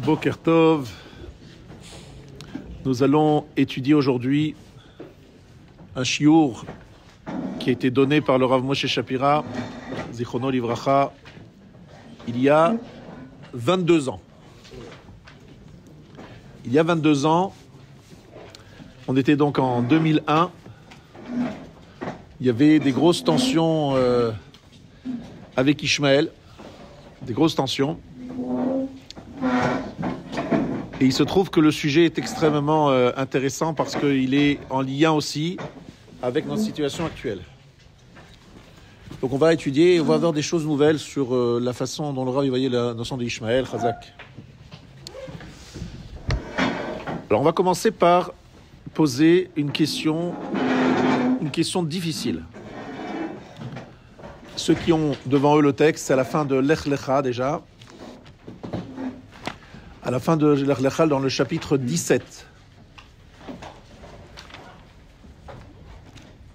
Boker Tov. Nous allons étudier aujourd'hui un shiur qui a été donné par le Rav Moshe Shapira, Zichrono Livracha, il y a 22 ans. Il y a 22 ans, on était donc en 2001, il y avait des grosses tensions avec Ishmaël, des grosses tensions. Et il se trouve que le sujet est extrêmement intéressant parce qu'il est en lien aussi avec notre situation actuelle. Donc on va étudier, on va avoir des choses nouvelles sur la façon dont le Rav voyait la notion d'Ishmaël, Chazak. Alors on va commencer par poser une question difficile. Ceux qui ont devant eux le texte, c'est à la fin de Lech Lecha déjà. À la fin de Lech Lecha, dans le chapitre 17.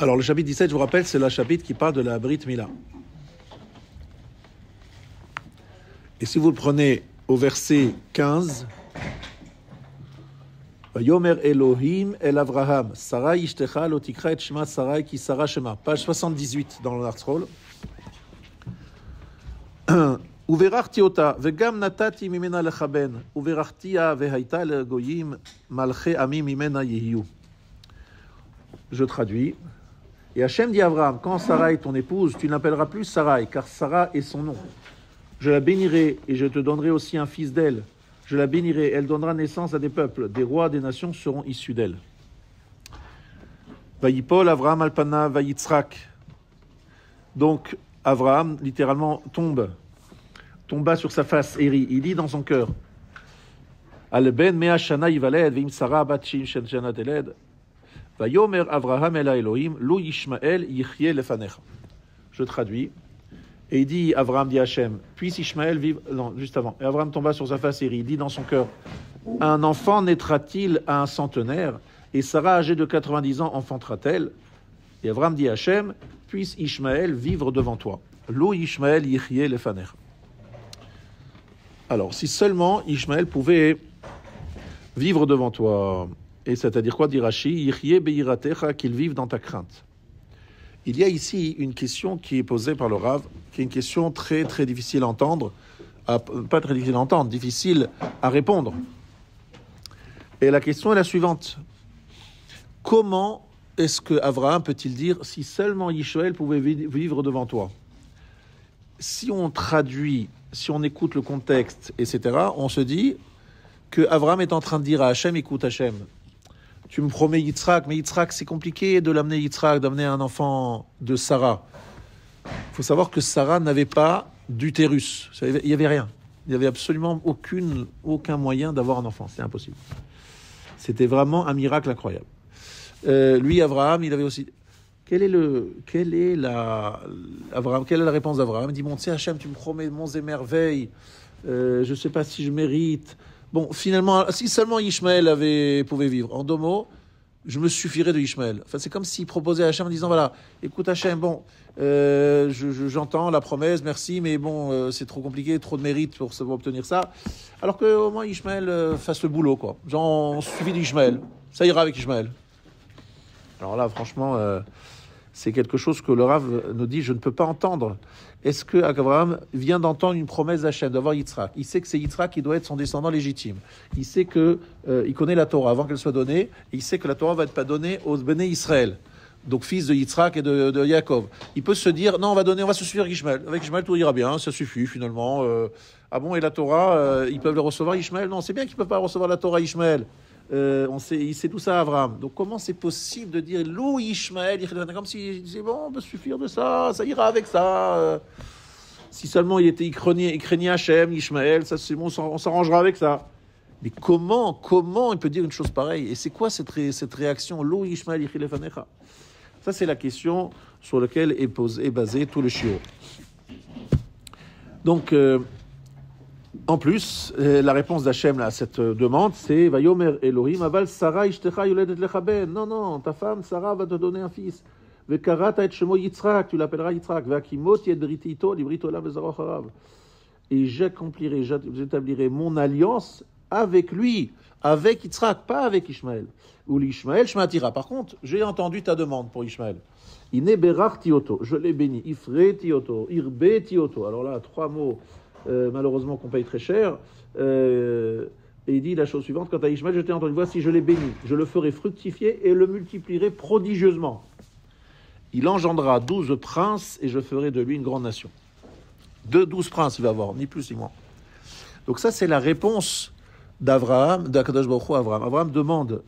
Alors le chapitre 17, je vous rappelle, c'est le chapitre qui parle de la Brit Mila. Et si vous le prenez au verset 15, Yomer Elohim el Avraham, Sarai ishtecha lo tikra et shema Sarai ki Sara shema. Page 78 dans le Artsroll. Uverachti ota, vegam natati mimena lechaben, uverachtia vehaita legoyim, malche ami mimena yehiu. Je traduis. Et Hachem dit à Abraham, quand Sarai, ton épouse, tu n'appelleras plus Sarai, car Sarah est son nom. Je la bénirai et je te donnerai aussi un fils d'elle. Je la bénirai, elle donnera naissance à des peuples, des rois des nations seront issus d'elle. Vayipol Avraham alpana vayitzrak. Donc Avraham littéralement tomba sur sa face et rit. Il dit dans son cœur, Al ben mea shana yivaled veim Sarah bat shana teled. Vayomer Avraham el Elohim lo Ishmael yichye lefanecha. Je traduis. Et il dit, Avraham dit Hachem, puisse Ishmaël vivre... Non, juste avant. Et Avraham tomba sur sa face et rit. Il dit dans son cœur, un enfant naîtra-t-il à un centenaire, et Sarah, âgée de 90 ans, enfantera-t-elle? Et Avraham dit Hachem, puisse Ishmaël vivre devant toi. Lo Ishmael yichye lefanecha. Alors, si seulement Ishmaël pouvait vivre devant toi, et c'est-à-dire quoi, dit Rashi, yichye beiratecha, qu'il vive dans ta crainte. Il y a ici une question qui est posée par le Rav, qui est une question très très difficile à entendre, pas très difficile à entendre, difficile à répondre. Et la question est la suivante. Comment est-ce que Avraham peut-il dire si seulement Ishmaël pouvait vivre devant toi? Si on traduit, si on écoute le contexte, etc., on se dit que Avraham est en train de dire à Hachem, écoute Hachem, tu me promets Yitzhak, mais Yitzhak, c'est compliqué de l'amener Yitzhak, d'amener un enfant de Sarah. Il faut savoir que Sarah n'avait pas d'utérus. Il n'y avait rien. Il n'y avait absolument aucun moyen d'avoir un enfant. C'est impossible. C'était vraiment un miracle incroyable. Lui, Avraham, il avait aussi... Quelle est la réponse d'Avraham? Il dit, bon, tu sais, Hachem, tu me promets monts et merveilles. Je ne sais pas si je mérite... Bon, finalement, si seulement Ishmaël pouvait vivre, en deux mots, je me suffirais de Ishmaël. Enfin, c'est comme s'il proposait à Hachem en disant, voilà, écoute Hachem, bon, j'entends la promesse, merci, mais bon, c'est trop compliqué, trop de mérite pour obtenir ça. Alors qu'au moins Ishmaël fasse le boulot, quoi. Genre, on suffit d'Ishmaël. Ça ira avec Ishmaël. Alors là, franchement, c'est quelque chose que le Rav nous dit, je ne peux pas entendre. Est-ce que Avraham vient d'entendre une promesse d'Hachem, d'avoir Yitzhak? Il sait que c'est Yitzhak qui doit être son descendant légitime. Il sait que il connaît la Torah avant qu'elle soit donnée, et il sait que la Torah va être pas donnée aux Béné Israël, donc fils de Yitzhak et de Yaakov. Il peut se dire, non, on va se suffire avec Ishmaël. Avec Ishmaël, tout ira bien, ça suffit finalement. Ah bon, et la Torah, ils peuvent le recevoir Ishmaël? Non, c'est bien qu'ils peuvent pas recevoir la Torah Ishmaël. Il sait tout ça, Avraham. Donc comment c'est possible de dire Lou Ishmaël, comme s'il disait bon, on peut suffire de ça, ça ira avec ça. Si seulement il craignait Hachem, Ishmaël, ça c'est bon, on s'arrangera avec ça. Mais comment il peut dire une chose pareille? Et c'est quoi cette réaction Lou Ishmaël yichilefanecha? Ça c'est la question sur laquelle est basé tout le shiur. Donc en plus, la réponse d'Hachem à cette demande, c'est Vayomer Elohim aval Sarah ishtecha yoledet lecha ben. Non, ta femme Sarah va te donner un fils. Vekarata et shemo Yitzhak, tu l'appelleras Yitzhak. Veakimot yedriti ito librito olam vezaro harav. Et j'établirai mon alliance avec lui, avec Yitzhak, pas avec Ishmaël. Ou l'Ishmaël, Shmatira. Par contre, j'ai entendu ta demande pour Ishmaël. Ine berar tioto, je l'ai béni. Ifre tioto, irbe tioto. Alors là, 3 mots, malheureusement, qu'on paye très cher. Et il dit la chose suivante, quant à Ishmaël, je t'ai entendu, voici, je l'ai béni. Je le ferai fructifier et le multiplierai prodigieusement. Il engendra 12 princes et je ferai de lui une grande nation. 12 princes il va avoir, ni plus ni moins. Donc ça, c'est la réponse d'Abraham, d'Akadosh Baruch Hu à Abraham. Abraham demande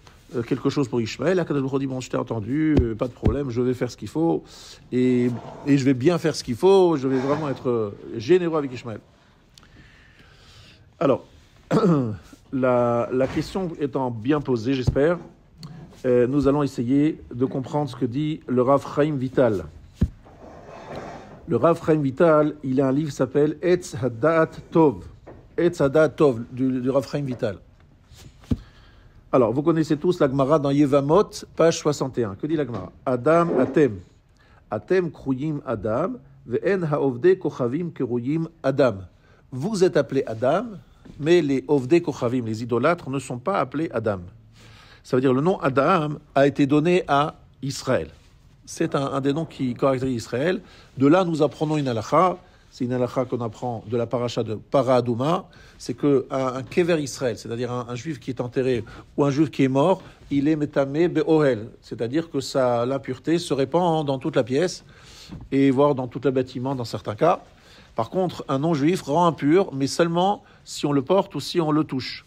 quelque chose pour Ishmaël. Akadosh Baruch Hu dit, bon, je t'ai entendu, pas de problème, je vais faire ce qu'il faut, et je vais bien faire ce qu'il faut, je vais vraiment être généreux avec Ishmaël. Alors, la question étant bien posée, j'espère, nous allons essayer de comprendre ce que dit le Rav Chaim Vital. Le Rav Chaim Vital, il a un livre qui s'appelle Etz Hadat Tov. Etz Hadat Tov, du Rav Chaim Vital. Alors, vous connaissez tous la Gemara dans Yevamot, page 61. Que dit la Gemara? Adam Atem. Atem kruyim Adam, ve'en ha'ovde kochavim keruyim Adam. Vous êtes appelés Adam, mais les ovde kochavim, les idolâtres, ne sont pas appelés Adam. Ça veut dire le nom Adam a été donné à Israël. C'est un des noms qui caractérise Israël. De là, nous apprenons une halakha. C'est une halakha qu'on apprend de la paracha de Para Aduma. C'est qu'un kever Israël, c'est-à-dire un juif qui est enterré ou un juif qui est mort, il est metamé be'ohel. C'est-à-dire que l'impureté se répand dans toute la pièce et voire dans tout le bâtiment dans certains cas. Par contre, un non-juif rend impur, mais seulement si on le porte ou si on le touche.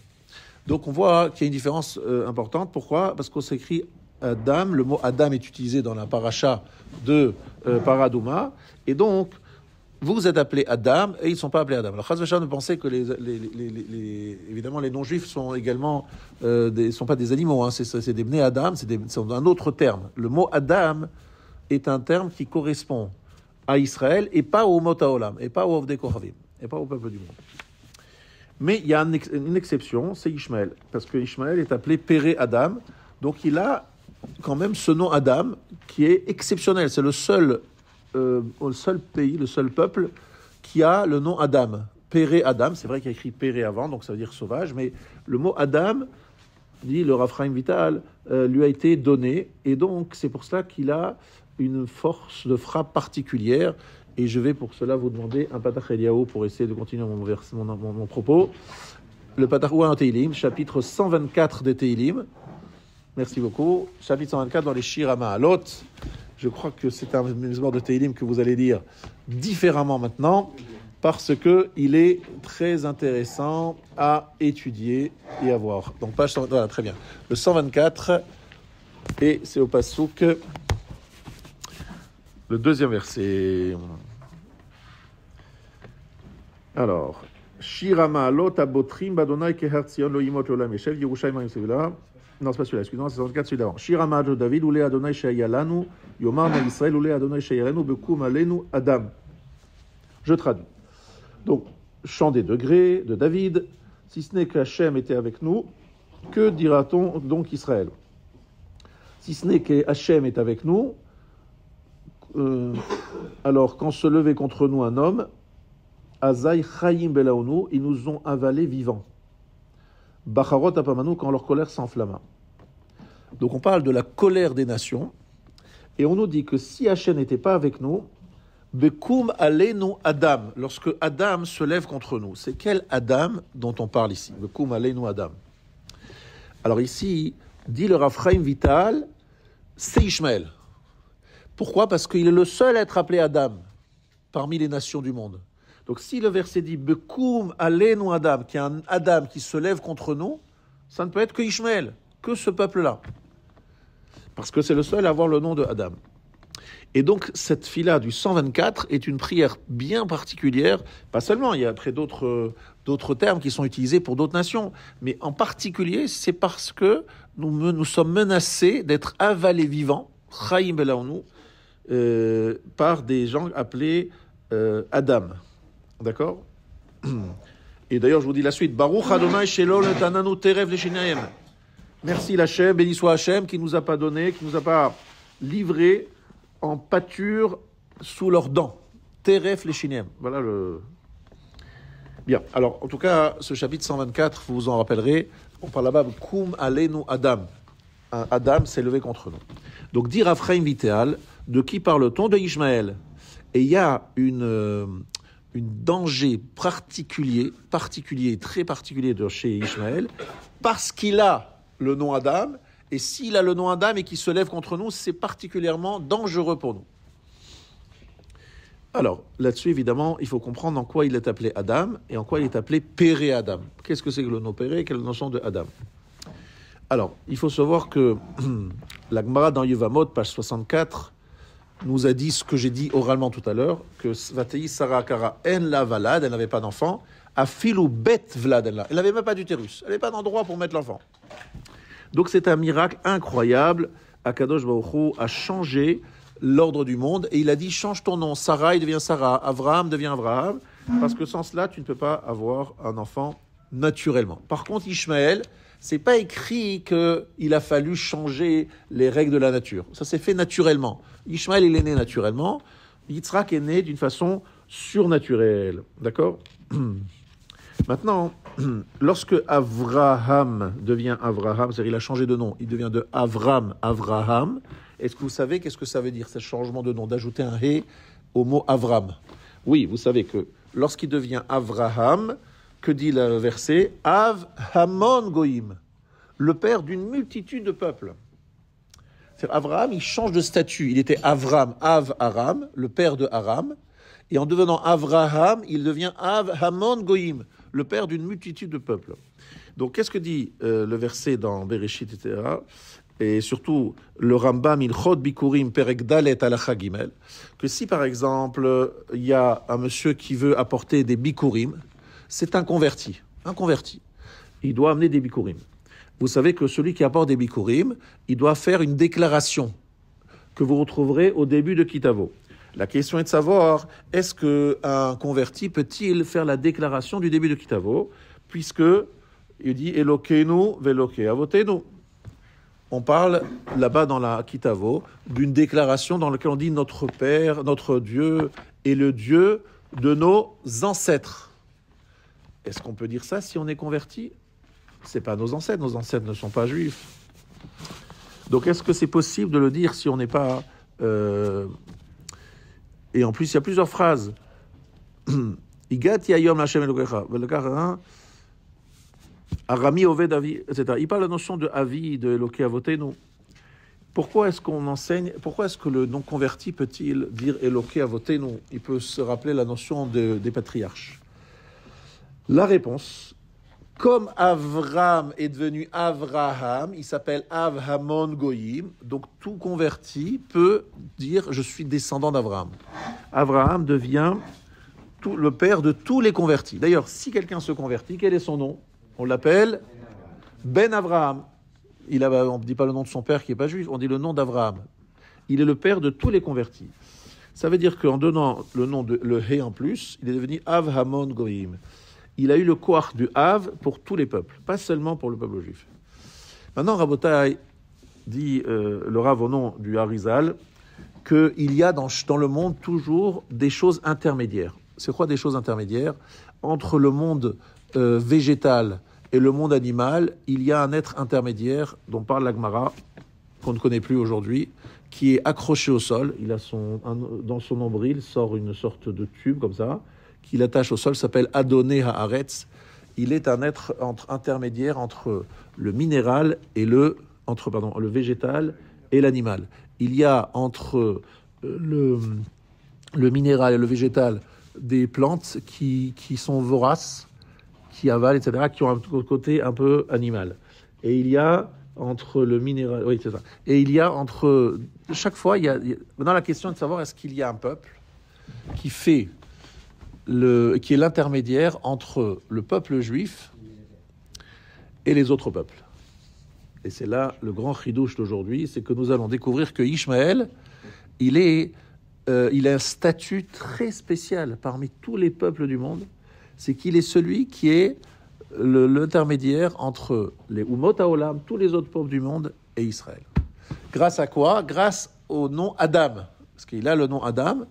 Donc on voit qu'il y a une différence importante. Pourquoi? Parce qu'on s'écrit Adam, le mot Adam est utilisé dans la paracha de Paradouma, et donc vous êtes appelés Adam et ils ne sont pas appelés Adam. Alors Chaz v'Shalom ne pensait que évidemment les non-juifs sont également sont pas des animaux, hein, c'est des bnei Adam, c'est un autre terme. Le mot Adam est un terme qui correspond à Israël et pas au mot haolam, et pas au Ovdei Kochavim, et pas au peuple du monde. Mais il y a une exception, c'est Ishmaël, parce que Ishmaël est appelé Péré Adam, donc il a quand même ce nom Adam qui est exceptionnel. C'est le seul pays, le seul peuple qui a le nom Adam. Péré Adam, c'est vrai qu'il y a écrit Péré avant, donc ça veut dire sauvage, mais le mot Adam, dit le Rav Chaim Vital, lui a été donné, et donc c'est pour cela qu'il a une force de frappe particulière. Et je vais pour cela vous demander un Patach Eliyahu pour essayer de continuer mon propos. Le Patach Ouah en Teilim, chapitre 124 des Teilim. Merci beaucoup. Chapitre 124 dans les Shir HaMa'alot. Je crois que c'est un mizmor de Teilim que vous allez lire différemment maintenant, parce qu'il est très intéressant à étudier et à voir. Donc page 124, voilà, très bien. Le 124, et c'est au Passouk, le deuxième verset. Alors, Shir HaMa'alot abotrim badonai keher tzion lo yimot l'olam yeshev Yerushalayim ha'im sevila. Non, c'est pas celui-là, excusez-moi, c'est 64 celui d'avant. Shir HaMa'alot David ule Adonai sheyalanu yomar na Yisrael ule Adonai sheyalanu bekum alenu Adam. Je traduis. Donc, chant des degrés de David, si ce n'est qu'Hachem était avec nous, que dira-t-on donc Israël? Si ce n'est qu'Hachem est avec nous, alors quand se levait contre nous un homme, Azaï Chaim Belaonu, ils nous ont avalés vivants. Bacharot Apamanu, quand leur colère s'enflamma. Donc on parle de la colère des nations, et on nous dit que si Hachem n'était pas avec nous, Bekum Aleinu Adam, lorsque Adam se lève contre nous. C'est quel Adam dont on parle ici? Bekum Aleinu Adam. Alors ici, dit le Rav Chaim Vital, c'est Ishmaël. Pourquoi? Parce qu'il est le seul à être appelé Adam parmi les nations du monde. Donc si le verset dit Bekum Aleinu Adam, qui est un Adam qui se lève contre nous, ça ne peut être que Ishmaël, que ce peuple-là. Parce que c'est le seul à avoir le nom de Adam. Et donc cette fila du 124 est une prière bien particulière, pas seulement, il y a après d'autres termes qui sont utilisés pour d'autres nations, mais en particulier c'est parce que nous sommes menacés d'être avalés vivants, Chaim Belaonu, par des gens appelés Adam. D'accord? Et d'ailleurs, je vous dis la suite. Baruch Adonai Shelo Netananu Terev Leshinayim. Merci l'Hachem, béni soit Hachem, qui nous a pas donné, qui nous a pas livré en pâture sous leurs dents. Teref Leshinayim. Voilà le Bien, alors en tout cas, ce chapitre 124, vous vous en rappellerez, on parle là-bas de Koum Alenu Adam. Adam s'est levé contre nous. Donc, dire Ephraim Vitéal, de qui parle-t-on? De Ishmaël. Et il y a une danger particulier, très particulier de chez Ishmaël, parce qu'il a le nom Adam, et s'il a le nom Adam et qu'il se lève contre nous, c'est particulièrement dangereux pour nous. Alors, là-dessus, évidemment, il faut comprendre en quoi il est appelé Adam et en quoi il est appelé Péré Adam. Qu'est-ce que c'est que le nom Péré? Quelle est la notion de Adam? Alors, il faut savoir que la Gemara dans Yevamot, page 64, nous a dit ce que j'ai dit oralement tout à l'heure, que Vatei Sarah Kara en la valade, elle n'avait pas d'enfant, Afilu bet vlad elle n'avait même pas d'utérus, elle n'avait pas d'endroit pour mettre l'enfant. Donc c'est un miracle incroyable. Akadosh Baruch Hu a changé l'ordre du monde et il a dit change ton nom, Sarah il devient Sarah, Avraham devient Avraham, parce que sans cela tu ne peux pas avoir un enfant naturellement. Par contre Ishmaël, c'est pas écrit qu'il a fallu changer les règles de la nature. Ça s'est fait naturellement. Ishmaël, il est né naturellement. Yitzhak est né d'une façon surnaturelle. D'accord? Maintenant, lorsque Avraham devient Avraham, c'est-à-dire il a changé de nom, il devient de Avram, Avraham. Est-ce que vous savez qu'est-ce que ça veut dire, ce changement de nom, d'ajouter un « hé » au mot Avram? Oui, vous savez que lorsqu'il devient Avraham, que dit le verset? Av Hamon Goïm, le père d'une multitude de peuples. C'est Avraham, il change de statut. Il était Avram, Av Aram, le père de Aram. Et en devenant Avraham, il devient Av Hamon Goïm, le père d'une multitude de peuples. Donc, qu'est-ce que dit le verset dans Bereshit, etc. Et surtout, le Rambam, Ilchot Bikurim, Perek Dalet Halacha Gimel, que si, par exemple, il y a un monsieur qui veut apporter des Bikurim, c'est un converti. Il doit amener des bikurim. Vous savez que celui qui apporte des bikurim, il doit faire une déclaration que vous retrouverez au début de Kitavo. La question est de savoir, est-ce qu'un converti peut-il faire la déclaration du début de Kitavo, puisque il dit Elokeinu veloke avotenu. On parle là-bas dans la Kitavo d'une déclaration dans laquelle on dit notre Père, notre Dieu est le Dieu de nos ancêtres. Est-ce qu'on peut dire ça si on est converti? C'est pas nos ancêtres ne sont pas juifs. Donc est-ce que c'est possible de le dire si on n'est pas... Et en plus, il y a plusieurs phrases. Igati ayom Hashem Elokecha, Arami Oved Avi, etc. Il parle de la notion de Avi, de Eloke Avotenu. Pourquoi est-ce qu'on enseigne, pourquoi est-ce que le non-converti peut-il dire Eloke Avotenu? Il peut se rappeler la notion des patriarches. La réponse, comme Avram est devenu Avraham, il s'appelle Avhamon Goïm, donc tout converti peut dire je suis descendant d'Avraham. Avraham devient le père de tous les convertis. D'ailleurs, si quelqu'un se convertit, quel est son nom? On l'appelle Ben Avraham. On ne dit pas le nom de son père qui n'est pas juif, on dit le nom d'Avraham. Il est le père de tous les convertis. Ça veut dire qu'en donnant le nom de le Hé en plus, il est devenu Avhamon Goïm. Il a eu le koach du Av pour tous les peuples, pas seulement pour le peuple juif. Maintenant, Rabotai dit, le Rav au nom du Harizal, qu'il y a dans le monde toujours des choses intermédiaires. C'est quoi des choses intermédiaires? Entre le monde végétal et le monde animal, il y a un être intermédiaire dont parle la Gemara, qu'on ne connaît plus aujourd'hui, qui est accroché au sol. Il a dans son nombril sort une sorte de tube comme ça, qu'il attache au sol, s'appelle Adonai Haaretz. Il est un être intermédiaire entre le minéral et le végétal et l'animal. Il y a entre le minéral et le végétal des plantes qui sont voraces, qui avalent, etc., qui ont un côté un peu animal. Et il y a entre le minéral... Oui, c'est ça. Et il y a entre... Chaque fois, maintenant la question est de savoir est-ce qu'il y a un peuple qui est l'intermédiaire entre le peuple juif et les autres peuples. Et c'est là le grand chidouche d'aujourd'hui, c'est que nous allons découvrir que Ishmaël, il a un statut très spécial parmi tous les peuples du monde. C'est qu'il est celui qui est l'intermédiaire entre les Umot HaOlam, tous les autres peuples du monde, et Israël. Grâce à quoi? Grâce au nom Adam. Parce qu'il a le nom Adam.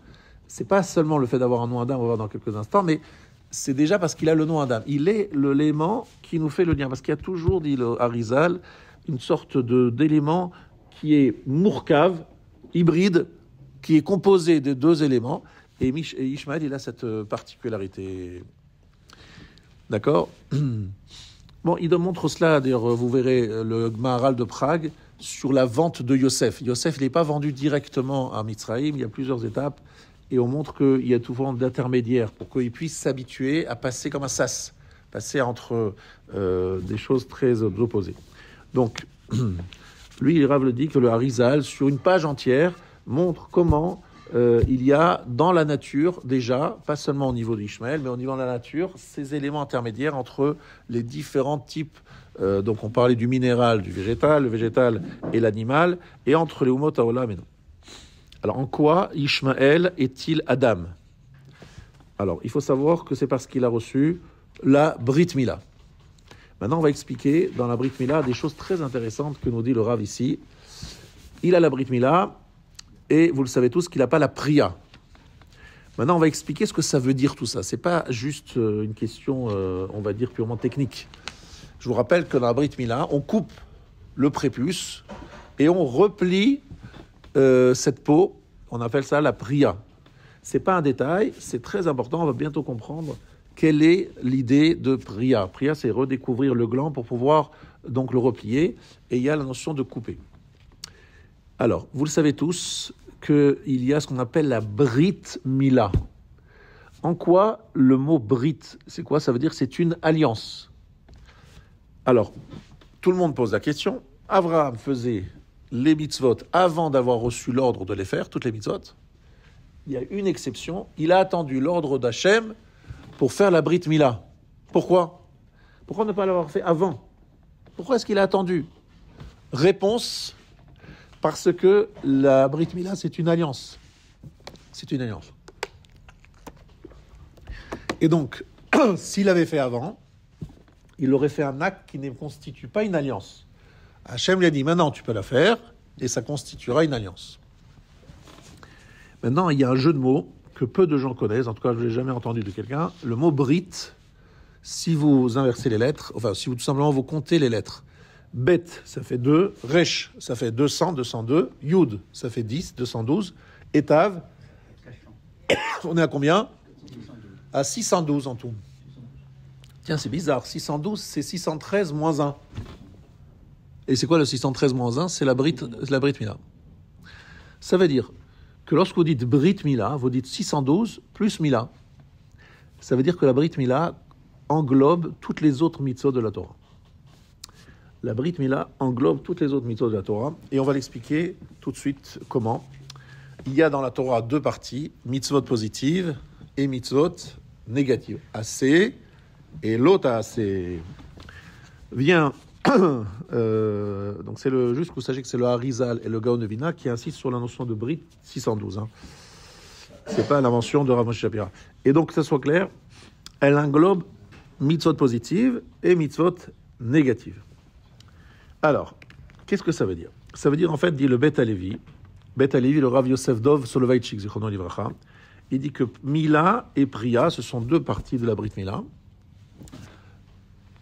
C'est pas seulement le fait d'avoir un nom Adam, on va voir dans quelques instants, mais c'est déjà parce qu'il a le nom Adam. Il est l'élément qui nous fait le lien. Parce qu'il y a toujours, dit le Harizal, une sorte d'élément qui est mourkave, hybride, qui est composé de deux éléments. Et Ishmaël, il a cette particularité. D'accord? Bon, il montre cela, d'ailleurs, vous verrez le Maharal de Prague, sur la vente de Yosef. Yosef, il n'est pas vendu directement à Mitzrayim, il y a plusieurs étapes, et on montre qu'il y a souvent d'intermédiaires pour qu'il puisse s'habituer à passer comme un sas, passer entre des choses très opposées. Donc, lui, Rav le dit que le Harizal, sur une page entière, montre comment il y a dans la nature, déjà, pas seulement au niveau d'Ishmaël, mais au niveau de la nature, ces éléments intermédiaires entre les différents types. Donc on parlait du minéral, du végétal, le végétal et l'animal, et entre les Umot Haolam et non. Alors en quoi Ishmaël est-il Adam? Alors il faut savoir que c'est parce qu'il a reçu la Brit Mila. Maintenant on va expliquer dans la Brit Mila des choses très intéressantes que nous dit le Rav ici. Il a la Brit Mila, et vous le savez tous qu'il n'a pas la Priya. Maintenant, on va expliquer ce que ça veut dire tout ça. Ce n'est pas juste une question, on va dire, purement technique. Je vous rappelle que dans la Brit Mila, on coupe le prépuce et on replie cette peau. On appelle ça la Priya. Ce n'est pas un détail, c'est très important. On va bientôt comprendre quelle est l'idée de Priya. Priya, c'est redécouvrir le gland pour pouvoir donc le replier. Et il y a la notion de couper. Alors, vous le savez tous qu'il y a ce qu'on appelle la Brit Mila. En quoi le mot Brit, c'est quoi? Ça veut dire c'est une alliance. Alors, tout le monde pose la question. Abraham faisait les mitzvot avant d'avoir reçu l'ordre de les faire, toutes les mitzvot. Il y a une exception. Il a attendu l'ordre d'Hachem pour faire la Brit Mila. Pourquoi? Pourquoi ne pas l'avoir fait avant? Pourquoi est-ce qu'il a attendu? Réponse: parce que la Brit Mila, c'est une alliance. C'est une alliance. Et donc, s'il avait fait avant, il aurait fait un acte qui ne constitue pas une alliance. Hachem lui a dit, maintenant tu peux la faire, et ça constituera une alliance. Maintenant, il y a un jeu de mots que peu de gens connaissent, en tout cas je ne l'ai jamais entendu de quelqu'un. Le mot Brit, si vous inversez les lettres, enfin si vous tout simplement vous comptez les lettres, Bet, ça fait 2. Resh, ça fait 200, 202. Yud, ça fait 10, 212. Et Tav, on est à combien? À 612 en tout. Tiens, c'est bizarre. 612, c'est 613 moins 1. Et c'est quoi le 613 moins 1? C'est la Brit Mila. Ça veut dire que lorsque vous dites Brit Mila, vous dites 612 plus Mila. Ça veut dire que la Brit Mila englobe toutes les autres mitzvot de la Torah. La Brit Mila englobe toutes les autres mitzvot de la Torah, et on va l'expliquer tout de suite comment. Il y a dans la Torah deux parties, mitzvot positives et mitzvot négatives. Assez et l'autre assez. Vient, donc c'est juste que vous sachiez que c'est le Harizal et le Gaon de Vina qui insistent sur la notion de Brit 612. C'est pas l'invention de Rav Moshe Shapira. Et donc, que ça soit clair, elle englobe mitzvot positives et mitzvot négatives. Alors, qu'est-ce que ça veut dire? Ça veut dire, en fait, dit le Bet Halevi, le Rav Yosef Dov Soloveitchik, Zichrono Livracha, il dit que Mila et Priya, ce sont deux parties de la Brit Mila.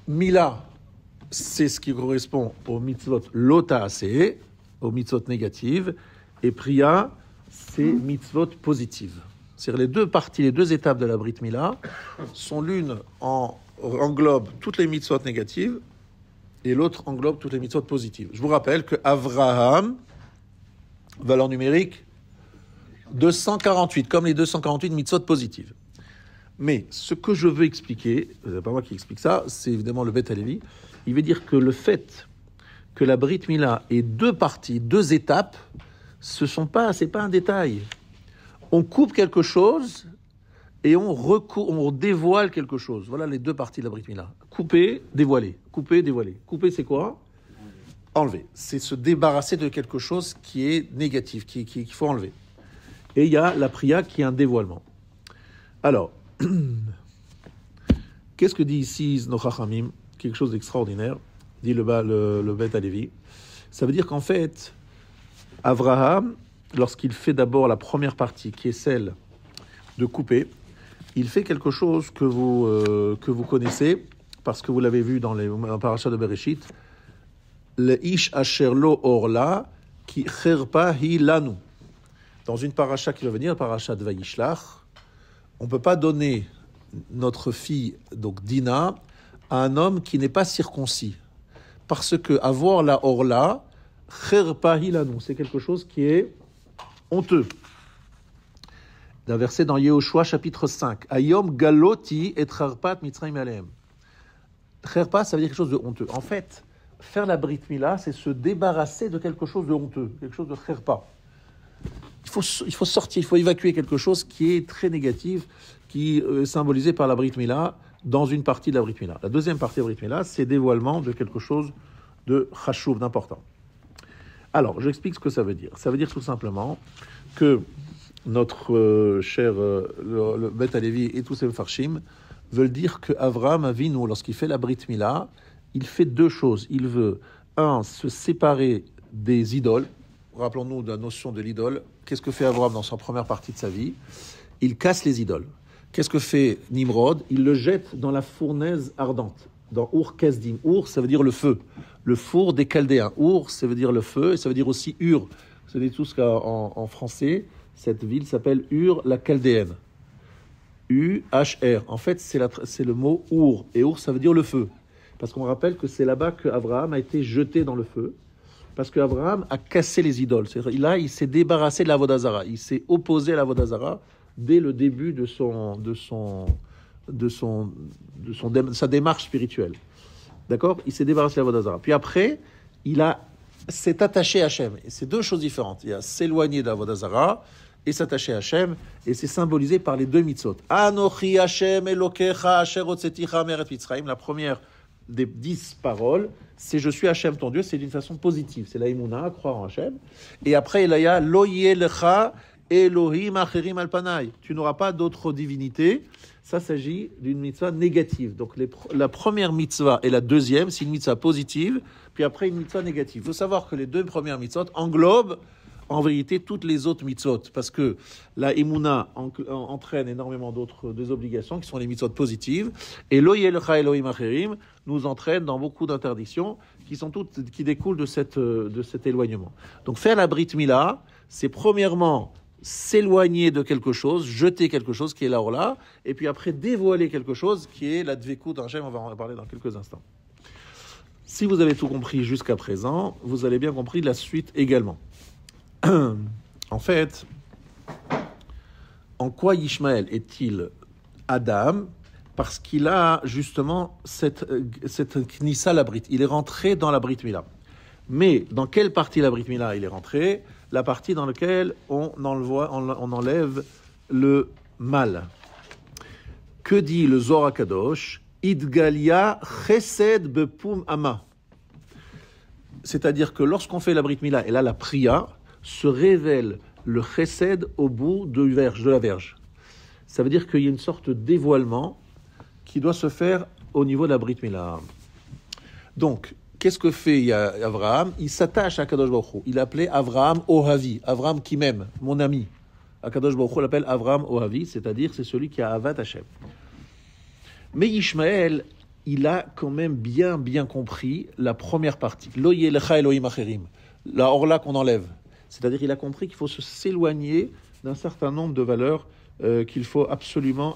Mila, c'est ce qui correspond aux mitzvot Lota'aseh, aux mitzvot négatives, et Priya, c'est mitzvot positives. C'est-à-dire les deux parties, les deux étapes de la Brit Mila sont l'une englobe toutes les mitzvot négatives, et l'autre englobe toutes les mitzvot positives. Je vous rappelle que Avraham, valeur numérique, 248, comme les 248 mitzvot positives. Mais ce que je veux expliquer, c'est pas moi qui explique ça, c'est évidemment le Bet Halevi, il veut dire que le fait que la Brit Mila ait deux parties, deux étapes, c'est pas un détail. On coupe quelque chose et on dévoile quelque chose. Voilà les deux parties de la Brit Mila. Couper, dévoiler. Couper, dévoiler. Couper, c'est quoi? Enlever. C'est se débarrasser de quelque chose qui est négatif, qu'il faut enlever. Et il y a la priya qui est un dévoilement. Alors, qu'est-ce que dit ici nos Chachamim? Quelque chose d'extraordinaire, dit le Bet Halevi. Ça veut dire qu'en fait, Avraham, lorsqu'il fait d'abord la première partie, qui est celle de couper, il fait quelque chose que vous connaissez, parce que vous l'avez vu dans les parachas de Bereshit, le ish asher lo orla ki cherpa hi lanu. Dans une paracha qui va venir, paracha de Vayishlach, on ne peut pas donner notre fille, donc Dina, à un homme qui n'est pas circoncis. Parce que avoir la orla, cherpa hi lanu, c'est quelque chose qui est honteux. D'un verset dans Yehoshua chapitre 5. Ayom galoti et cherpat mitzrayim alehem. Cherpa, ça veut dire quelque chose de honteux. En fait, faire la brit mila, c'est se débarrasser de quelque chose de honteux, quelque chose de cherpa. Il faut sortir, il faut évacuer quelque chose qui est très négatif, qui est symbolisé par la brit mila dans une partie de la brit mila. La deuxième partie de la brit mila, c'est dévoilement de quelque chose de chashuv, d'important. Alors, j'explique ce que ça veut dire. Ça veut dire tout simplement que notre cher le Beth Alevi et tous ces Mefarshim veulent dire que Avraham Avinu, lorsqu'il fait la Brit Mila, il fait deux choses. Il veut, se séparer des idoles. Rappelons-nous de la notion de l'idole. Qu'est-ce que fait Avraham dans sa première partie de sa vie? Il casse les idoles. Qu'est-ce que fait Nimrod? Il le jette dans la fournaise ardente, dans Ur Kasdim. Ur, ça veut dire le feu. Le four des Chaldéens. Ur, ça veut dire le feu, et ça veut dire aussi Ur. Vous savez tous qu'en français, cette ville s'appelle Ur la Chaldéenne. U-H-R. En fait, c'est le mot Ur. Et Ur, ça veut dire le feu. Parce qu'on rappelle que c'est là-bas qu'Abraham a été jeté dans le feu. Parce qu'Abraham a cassé les idoles. Là, il s'est débarrassé de la Vodazara. Il s'est opposé à la Vodazara dès le début de sa démarche spirituelle. D'accord? Il s'est débarrassé de la Vodazara. Puis après, s'est attaché à Hachem. Et c'est deux choses différentes. Il y a s'éloigner de la Vodazara et s'attacher à Hachem, et c'est symbolisé par les deux mitzvot. Anochi Hachem Elokecha Asher Hotzeticha Me'eretz Mitzrayim. La première des 10 paroles, c'est je suis Hachem ton Dieu, c'est d'une façon positive. C'est la Emouna, croire en Hachem. Et après, il y a Lo Yelecha Elohim Acherim Alpanai. Tu n'auras pas d'autre divinité. Ça s'agit d'une mitzvah négative. Donc la première mitzvah et la deuxième, c'est une mitzvah positive, puis après une mitzvah négative. Il faut savoir que les deux premières mitzvot englobent en vérité toutes les autres mitzvot, parce que la Emouna entraîne énormément d'autres des obligations qui sont les mitzvot positives, et Lo Yelecha Elohim Acherim nous entraîne dans beaucoup d'interdictions qui découlent de cet éloignement. Donc faire la Brit Mila, c'est premièrement s'éloigner de quelque chose, jeter quelque chose qui est là ou là, et puis après dévoiler quelque chose qui est la Dvekout d'Hachem. On va en parler dans quelques instants. Si vous avez tout compris jusqu'à présent, vous avez bien compris la suite également. En fait, en quoi Ishmaël est-il Adam? Parce qu'il a justement cette Knissa la Brit. Il est rentré dans la Brit Mila. Mais dans quelle partie de la Brit Mila il est rentré? La partie dans laquelle on enlève le mal. Que dit le Zohar Kadosh? Idgalia chesed bepum ama. C'est-à-dire que lorsqu'on fait la Brit Mila, et là la priya, se révèle le chesed au bout de la verge. Ça veut dire qu'il y a une sorte de dévoilement qui doit se faire au niveau de la Brit Mila. Donc, qu'est-ce que fait Avraham? Il s'attache à Kadosh Baruch Hu. Il appelait Avraham Ohavi, Avraham qui m'aime, mon ami. Kadosh Baruch Hu l'appelle Avraham Ohavi, c'est-à-dire c'est celui qui a Avat Hashem. Mais Ishmaël, il a quand même bien compris la première partie. Lo Yelecha Elohim Acherim, la orla qu'on enlève. C'est-à-dire qu'il a compris qu'il faut s'éloigner d'un certain nombre de valeurs qu'il faut absolument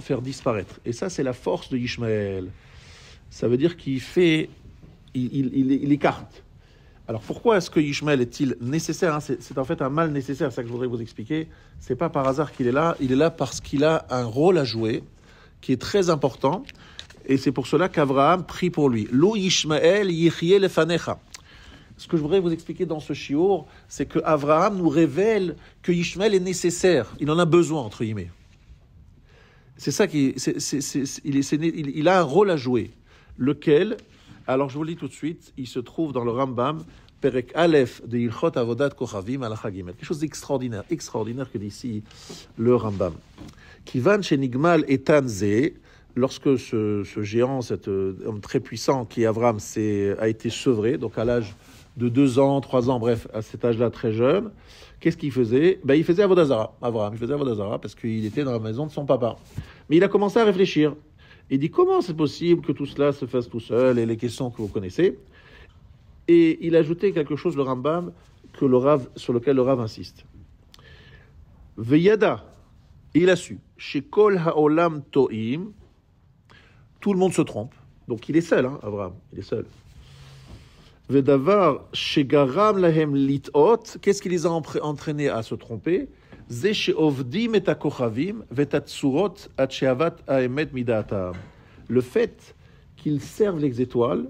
faire disparaître. Et ça, c'est la force de Ishmaël. Ça veut dire qu'il écarte. Alors pourquoi est-ce que Ishmaël est-il nécessaire? C'est en fait un mal nécessaire, c'est ça que je voudrais vous expliquer. C'est pas par hasard qu'il est là. Il est là parce qu'il a un rôle à jouer qui est très important. Et c'est pour cela qu'Avraham prie pour lui. Lo Ishmaël yichye lefanecha. Ce que je voudrais vous expliquer dans ce shiur, c'est que Avraham nous révèle que Ishmaël est nécessaire. Il en a besoin, entre guillemets. C'est ça il a un rôle à jouer. Lequel, alors je vous le dis tout de suite, il se trouve dans le Rambam, Perek Aleph de Ilchot Avodat Kochavim Halacha Gimel. Quelque chose d'extraordinaire que dit ici le Rambam. Kivan Shenigmal Etan Ze, lorsque ce géant, cet homme très puissant qui est Avraham, a été sevré, donc à l'âge de 2 ans, 3 ans, bref, à cet âge-là très jeune, qu'est-ce qu'il faisait? Il faisait Avodah Zara, Abraham. Il faisait Avodah Zara parce qu'il était dans la maison de son papa. Mais il a commencé à réfléchir. Il dit comment c'est possible que tout cela se fasse tout seul et les questions que vous connaissez. Et il a ajouté quelque chose, le Rambam, sur lequel le Rav insiste. Veyada, il a su, chez Kol Haolam To'im, tout le monde se trompe. Donc il est seul, Abraham, il est seul. Vedavar, chez Garam Lahem Lit'ot, qu'est-ce qui les a entraînés à se tromper? Ze she'ovdim et hakochavim vetatsurot at she'avat ha'emet mida'atam. Le fait qu'ils servent les étoiles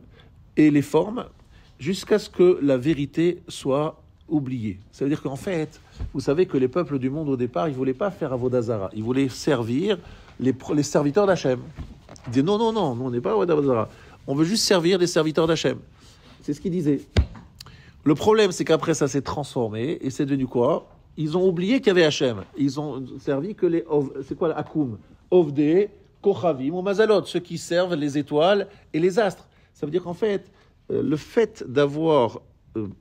et les formes jusqu'à ce que la vérité soit oubliée. Ça veut dire qu'en fait, vous savez que les peuples du monde au départ, ils ne voulaient pas faire Avodah Zara. Ils voulaient servir les serviteurs d'Hachem. Ils disaient non, nous on n'est pas Avodah Zara. On veut juste servir les serviteurs d'Hachem. C'est ce qu'ils disaient. Le problème, c'est qu'après ça s'est transformé et c'est devenu quoi? Ils ont oublié qu'il y avait Hachem. Ils ont servi que c'est quoi l'Akoum? Ovde, Kochavim ou Mazalot, ceux qui servent les étoiles et les astres. Ça veut dire qu'en fait, le fait d'avoir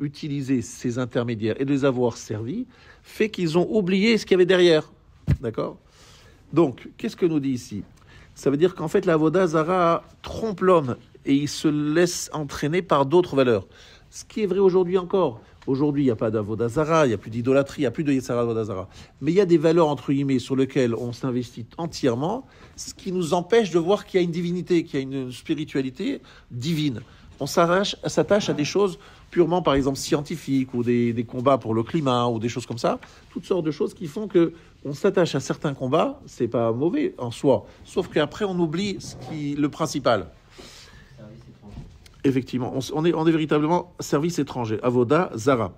utilisé ces intermédiaires et de les avoir servis fait qu'ils ont oublié ce qu'il y avait derrière. D'accord? Donc, qu'est-ce que nous dit ici? Ça veut dire qu'en fait, la Avodah Zara trompe l'homme et il se laisse entraîner par d'autres valeurs. Ce qui est vrai aujourd'hui encore. Aujourd'hui, il n'y a pas d'Avodah Zara, il n'y a plus d'idolâtrie, il n'y a plus de Yetzirah Avodah Zara. Mais il y a des valeurs, entre guillemets, sur lesquelles on s'investit entièrement, ce qui nous empêche de voir qu'il y a une divinité, qu'il y a une spiritualité divine. On s'attache à des choses purement, par exemple, scientifiques, ou des combats pour le climat, ou des choses comme ça. Toutes sortes de choses qui font qu'on s'attache à certains combats, c'est pas mauvais en soi. Sauf qu'après, on oublie le principal. Effectivement, on est véritablement service étranger, Avodah Zara.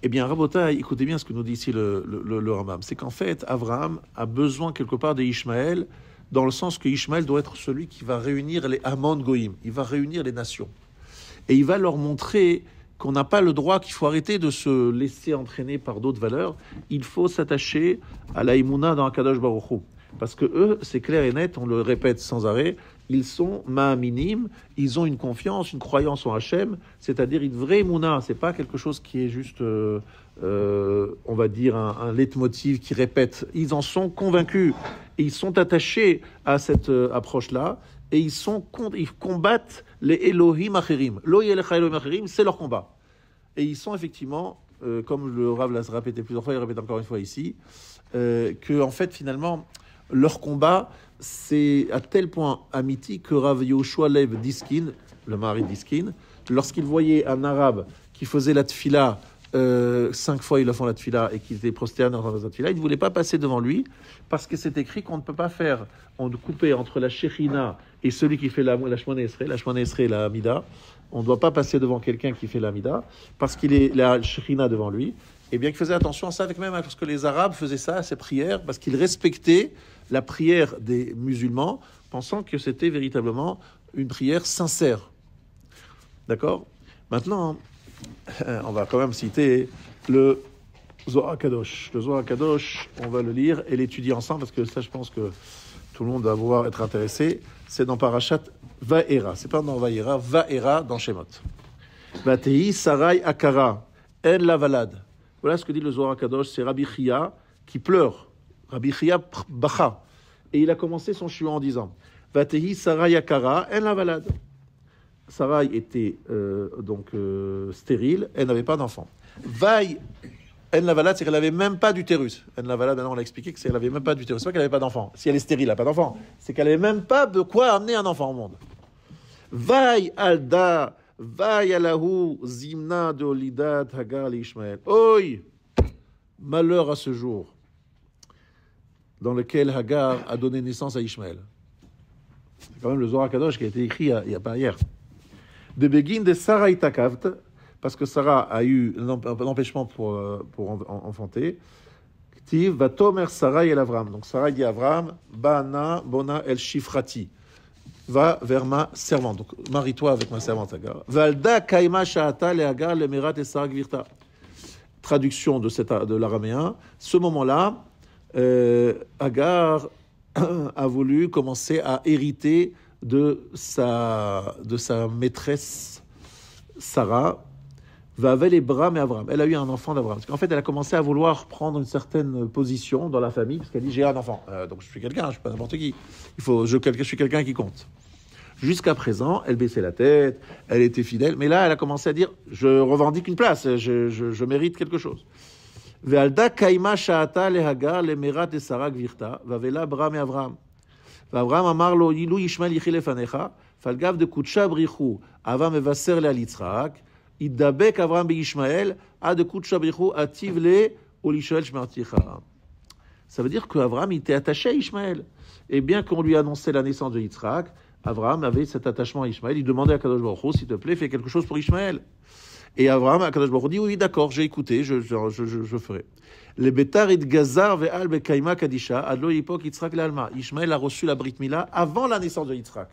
Eh bien, Rabotai, écoutez bien ce que nous dit ici le Rambam. C'est qu'en fait, Abraham a besoin quelque part d'Ishmaël, dans le sens que Ishmaël doit être celui qui va réunir les Hamon Goïm, il va réunir les nations. Et il va leur montrer qu'on n'a pas le droit, qu'il faut arrêter de se laisser entraîner par d'autres valeurs. Il faut s'attacher à la Emouna dans Akadosh Baruch Hu. Parce que eux, c'est clair et net, on le répète sans arrêt, ils sont ma'aminim, ils ont une confiance, une croyance en Hachem, c'est-à-dire une vraie mouna. C'est pas quelque chose qui est juste, on va dire, un leitmotiv qui répète. Ils en sont convaincus et ils sont attachés à cette approche-là et ils combattent les Elohim Acherim. Lo yelecha Elohim Acherim, c'est leur combat. Et ils sont effectivement, comme le Rav l'a répété plusieurs fois, il répète encore une fois ici, que en fait finalement leur combat c'est à tel point amiti que Rav Yoshua Lev Diskin, le mari de Diskin, lorsqu'il voyait un arabe qui faisait la tfila 5 fois ils font la tfila et qui était prosterné dans la tfila, il ne voulait pas passer devant lui parce que c'est écrit qu'on ne peut pas couper entre la Shechina et celui qui fait la Shmona Esrei et la Amida. On ne doit pas passer devant quelqu'un qui fait l'Amida parce qu'il est la Shechina devant lui. Et bien qu'il faisait attention à ça, parce que les Arabes faisaient ça à ces prières, parce qu'ils respectaient la prière des musulmans, pensant que c'était véritablement une prière sincère. D'accord? Maintenant, on va quand même citer le Zohar Kadosh. Le Zohar Kadosh, on va le lire et l'étudier ensemble, parce que ça, je pense que tout le monde va être intéressé. C'est dans Parashat Va'era. C'est pas dans Va'era, Va'era dans Shemot. Vatei Sarai Akara, En Lavalad. Voilà ce que dit le Zohar Kadosh, c'est Rabbi Chia qui pleure. Rabbi Chia Bacha. Et il a commencé son shiur en disant Vatehi Sarai Akara, En Lavalad. Sarai était stérile, elle n'avait pas d'enfant. Vaï, En Lavalad, c'est qu'elle n'avait même pas d'utérus. En Lavalad, maintenant on l'a expliqué que c'est qu'elle n'avait même pas d'utérus. C'est pas qu'elle n'avait pas d'enfant. Si elle est stérile, elle n'a pas d'enfant. C'est qu'elle n'avait même pas de quoi amener un enfant au monde. Vaï Alda. Vayalahu zimna de olidat hagar l'Ishmaël. Oi, malheur à ce jour dans lequel Hagar a donné naissance à Ishmaël. C'est quand même le Zohar Kadosh qui a été écrit il n'y a pas hier. De Begin de Sarah itakavt, parce que Sarah a eu l'empêchement pour enfanter. Ktiv va tomer Sarah el Avram. Donc Sarah dit à Avram, Bana bona el shifrati. Va vers ma servante. Donc, marie-toi avec ma servante Hagar. Valda kaima sha'ata le Hagar le merat et Sarah gvirta. Traduction de l'araméen. Ce moment-là, Hagar a voulu commencer à hériter de sa maîtresse Sarah. Va avec les bras mais Avram. Elle a eu un enfant d'Avram. Parce qu'en fait, elle a commencé à vouloir prendre une certaine position dans la famille, parce qu'elle dit j'ai un enfant. Donc je suis quelqu'un, je ne suis pas n'importe qui. Je suis quelqu'un qui compte. Jusqu'à présent, elle baissait la tête, elle était fidèle, mais là, elle a commencé à dire je revendique une place, je mérite quelque chose. Ve'alda kaima sha'ata lehagar lemerat et Sarah gvirta, vavela bra me Avram. Avram amar lo ilu Yishmael yichi lefanecha, falgav de kutsha brichu, ava mevaser le al Yitzhak. Iddabek Avram beYishmael a de kutsha brichu ativ le ol Yishmael shmarticha. Ça veut dire qu'Avram était attaché à Ishmaël. Et bien qu'on lui annonçait la naissance de Yitzhak, Avram avait cet attachement à Ishmaël. Il demandait à Kadosh Baruch Hu, s'il te plaît, fais quelque chose pour Ishmaël. Et Avram, à Kadosh Baruch Hu, dit oui, d'accord, j'ai écouté, je ferai. Le betar it gazar ve'al bekaima kadisha adlo yipok Yitzhak le'alma. Ishmaël a reçu la Brit Mila avant la naissance de Yitzhak.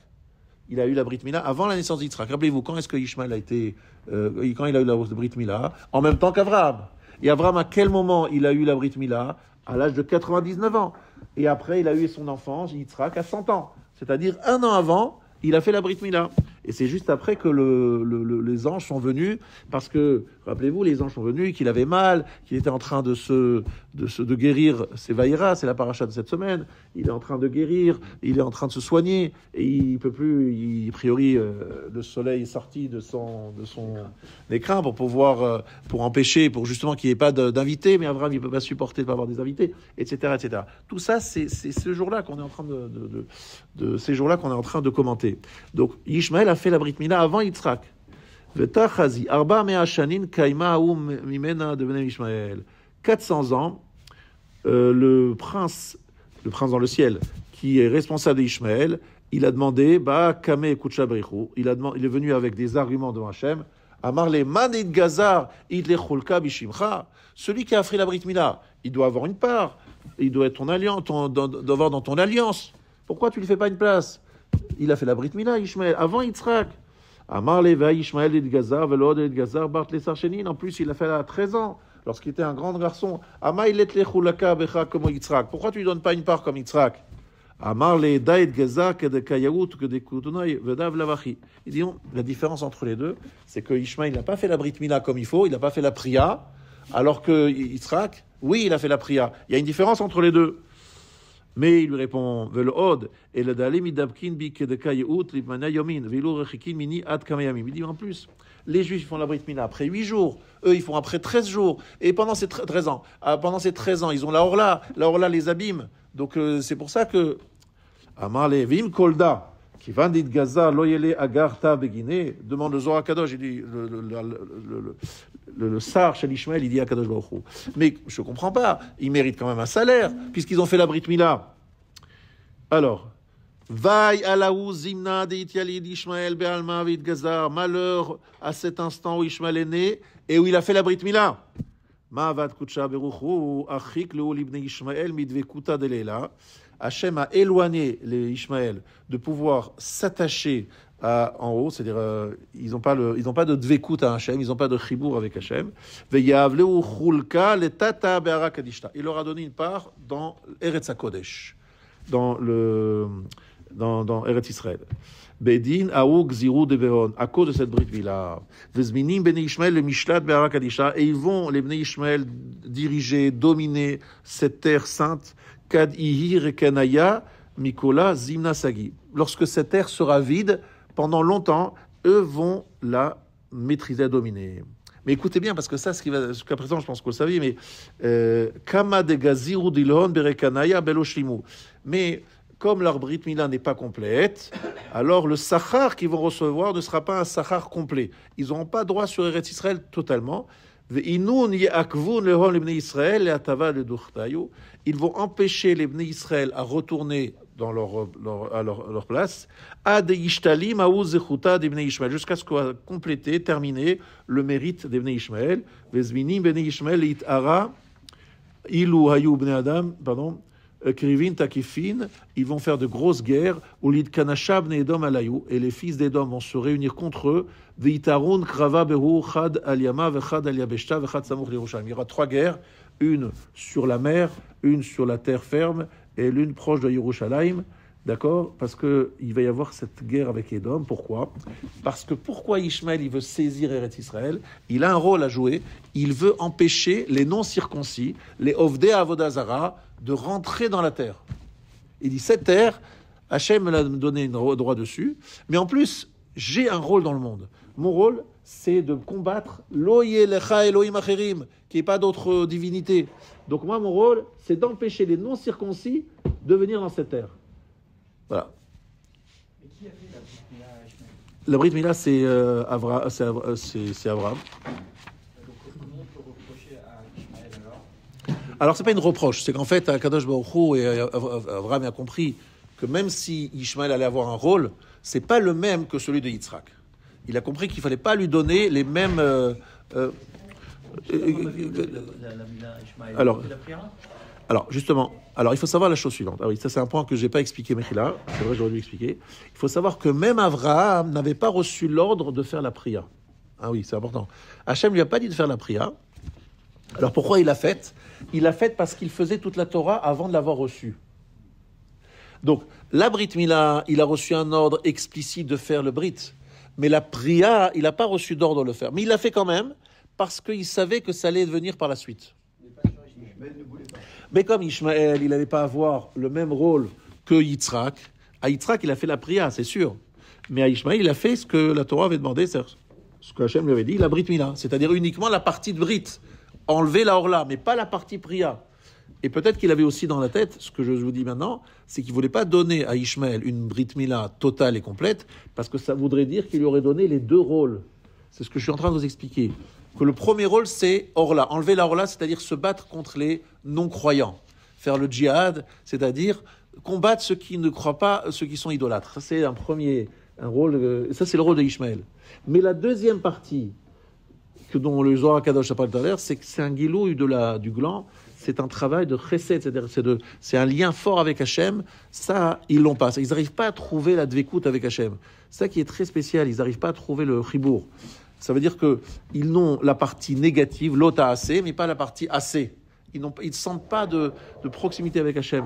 Il a eu la Brit Mila avant la naissance de Yitzhak. Rappelez-vous, quand est-ce que Ishmaël a été, quand il a eu la Brit Mila? En même temps qu'Avram. Et Avram, à quel moment il a eu la Brit Mila? À l'âge de 99 ans. Et après, il a eu son enfant, Yitzhak, à 100 ans. C'est-à-dire, un an avant, il a fait la Brit Mila. Et c'est juste après que les anges sont venus, parce que, rappelez-vous, les anges sont venus, qu'il avait mal, qu'il était en train de guérir. C'est Vaïra, c'est la paracha de cette semaine. Il est en train de guérir, il est en train de se soigner, et il peut plus, a priori, le soleil est sorti de son écrin pour empêcher, pour justement qu'il n'y ait pas d'invités, mais Abraham, il ne peut pas supporter de ne pas avoir des invités, etc., etc. Tout ça, c'est ce jour-là qu'on est en train ces jours-là qu'on est en train de commenter. Donc, Ishmaël a fait la Brit Mila avant Yitzhak. V'tachazi, arba mea shanin kaima ou mimena devenait Ishmaël. 400 ans, le prince dans le ciel, qui est responsable d'Ishmaël, il a demandé, kame kutsha berichu, il est venu avec des arguments devant Hachem, amar le manid gazar, idle chulka bishimcha, celui qui a fait la Brit Mila, il doit avoir une part, il doit être ton alliance, doit avoir dans ton alliance. Pourquoi tu ne lui fais pas une place? Il a fait la Brit Mila, Ishmaël, avant Yitzhak. Amar leva Ishmaël et Gazar, Velod et Gazar, Bart les Sarchenin. En plus, il l'a fait à 13 ans, lorsqu'il était un grand garçon. Amar il est lechulaka becha comme Yitzhak. Pourquoi tu ne lui donnes pas une part comme Yitzhak? Amar le Daïd Gazar, que de Kayaout, que de Kutunoy, Vedav Lavachi. Ils disent, la différence entre les deux, c'est que Ishmaël n'a pas fait la Brit Mila comme il faut, il n'a pas fait la Priya, alors que Yitzhak, oui, il a fait la Priya. Il y a une différence entre les deux. Mais il lui répond, Velod, et le dalim idabkin bi kedeka yeut libmana yomin, velo rechikin mini ad kamayamim. Il dit en plus, les Juifs font la Brit Mila après 8 jours, eux ils font après 13 jours, et pendant ces 13 ans, ils ont la Orla les abîme. Donc c'est pour ça que Amar le vim kolda, qui vandit gaza loyele agarta begine, demande le Zohar Kadosh, il dit le sar chez l'Ishmaël, il dit à Kadosh Baruch Hu. Mais je ne comprends pas, ils méritent quand même un salaire, puisqu'ils ont fait la Brit Mila. Alors, Vaï alaou zimna de ityalid Ishmaël be'alma v'it gazar, malheur à cet instant où Ishmaël est né et où il a fait la Brit Mila. Ma'avad kutsha beruchu, achik leu libne Ishmaël midvekuta de leila. Hachem a éloigné les Ishmaël de pouvoir s'attacher en haut, c'est-à-dire ils n'ont pas de dvekut à Hachem, ils n'ont pas de chibour avec Hachem. Il leur a donné une part dans Eretz HaKodesh, dans Eretz Israël. Bedin aouk ziru de Behon, à cause de cette Brit Mila. Vezminim bnei Ishmael le mishlat be'ara kadisha, et ils vont, les bnei Ishmael, diriger, dominer cette terre sainte. Kad ihir ekanaya mikola zimna sagi. Lorsque cette terre sera vide, pendant longtemps, eux vont la maîtriser, dominer. Mais écoutez bien, parce que ça, jusqu'à présent, je pense que vous le saviez, mais kama de gaziru dilon berekanaya beloshlimu. Mais comme leur Brit Mila n'est pas complète, alors le sachar qu'ils vont recevoir ne sera pas un sachar complet. Ils n'auront pas droit sur Eretz Israël totalement. Ils vont empêcher les Bnei Israël à retourner dans leur place, jusqu'à ce qu'on complété, terminé le mérite des Bnei Ishmael. Krivin Takifin, ils vont faire de grosses guerres, Ulid Kanashab Nedom Alayou, et les fils d'Edom vont se réunir contre eux, Vitarun Krava Behu, Chad Al-Yama, Vechad Al-Yabeshta, Vechad Samour Yerushalayim. Il y aura 3 guerres, une sur la mer, une sur la terre ferme, et l'une proche de Yerushalayim. D'accord? Parce qu'il va y avoir cette guerre avec Édom. Pourquoi? Parce que pourquoi Ishmaël il veut saisir Eretz Israël? Il a un rôle à jouer. Il veut empêcher les non-circoncis, les Ovdei Avodazara, de rentrer dans la terre. Il dit, cette terre, Hachem me l'a donné un droit dessus, mais en plus, j'ai un rôle dans le monde. Mon rôle, c'est de combattre l'Oye Lecha Elohim Acherim, qui n'est pas d'autre divinité. Donc moi, mon rôle, c'est d'empêcher les non-circoncis de venir dans cette terre. Voilà. Mais qui a fait la Brit Mila à Ishmael? La Brit Mila, c'est Abraham. Donc comment on peut reprocher à Ishmael alors? Alors, c'est pas une reproche, c'est qu'en fait, Kadosh Baruch Hu et Abraham a compris que même si Ishmael allait avoir un rôle, c'est pas le même que celui de Yitzhak. Il a compris qu'il fallait pas lui donner les mêmes. Alors, justement, il faut savoir la chose suivante. Ah oui, ça c'est un point que je n'ai pas expliqué, Mechila. C'est vrai, j'aurais dû expliquer. Il faut savoir que même Avraham n'avait pas reçu l'ordre de faire la priya. Ah oui, c'est important. Hachem lui a pas dit de faire la priya. Alors pourquoi il l'a faite? Il l'a faite parce qu'il faisait toute la Torah avant de l'avoir reçue. Donc, la Brit Mila, il a reçu un ordre explicite de faire le Brit. Mais la priya, il n'a pas reçu d'ordre de le faire. Mais il l'a fait quand même parce qu'il savait que ça allait venir par la suite. Mais comme Ishmaël, il n'allait pas avoir le même rôle que Yitzhak, à Yitzhak, il a fait la priya, c'est sûr. Mais à Ishmaël, il a fait ce que la Torah avait demandé, c'est ce que Hachem lui avait dit, la Brit Mila, c'est-à-dire uniquement la partie de Brit. Enlever la Orla, mais pas la partie priya. Et peut-être qu'il avait aussi dans la tête, ce que je vous dis maintenant, c'est qu'il ne voulait pas donner à Ishmaël une Brit Mila totale et complète, parce que ça voudrait dire qu'il lui aurait donné les deux rôles. C'est ce que je suis en train de vous expliquer. Que le premier rôle, c'est Orla. Enlever la Orla, c'est-à-dire se battre contre les non-croyants. Faire le djihad, c'est-à-dire combattre ceux qui ne croient pas, ceux qui sont idolâtres. Ça, c'est un rôle, ça c'est le rôle de Ishmaël. Mais la deuxième partie, dont le Zohar Kadosh a parlé tout à l'heure, c'est que c'est un guilouille du gland, c'est un travail de chesed, c'est-à-dire c'est un lien fort avec Hachem. Ça, ils l'ont pas. Ils n'arrivent pas à trouver la dvekout avec Hachem. C'est ça qui est très spécial. Ils n'arrivent pas à trouver le chibour. Ça veut dire qu'ils n'ont la partie négative, l'ota assez, mais pas la partie assez. Ils ne sentent pas de proximité avec Hachem.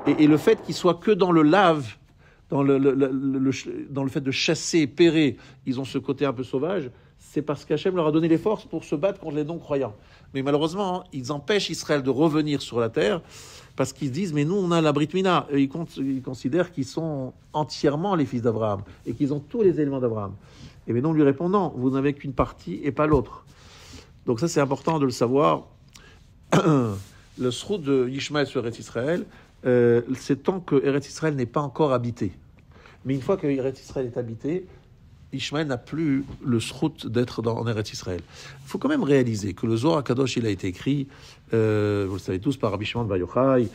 Et le fait qu'ils soient que dans le lave, dans le fait de chasser, pérer, ils ont ce côté un peu sauvage, c'est parce qu'Hachem leur a donné les forces pour se battre contre les non-croyants. Mais malheureusement, ils empêchent Israël de revenir sur la terre parce qu'ils disent, mais nous, on a la Brit Mila. Et ils considèrent qu'ils sont entièrement les fils d'Abraham et qu'ils ont tous les éléments d'Abraham. Et bien, on lui répond, non, vous n'avez qu'une partie et pas l'autre. Donc ça, c'est important de le savoir. Le srout de Ishmaël sur Eretz Israël, c'est tant que Eretz Israël n'est pas encore habité. Mais une fois que Eretz Israël est habité, Ishmaël n'a plus le srout d'être en Eretz Israël. Il faut quand même réaliser que le Zohar HaKadosh, il a été écrit, vous le savez tous, par Rabbi Shimon Bar Yochai,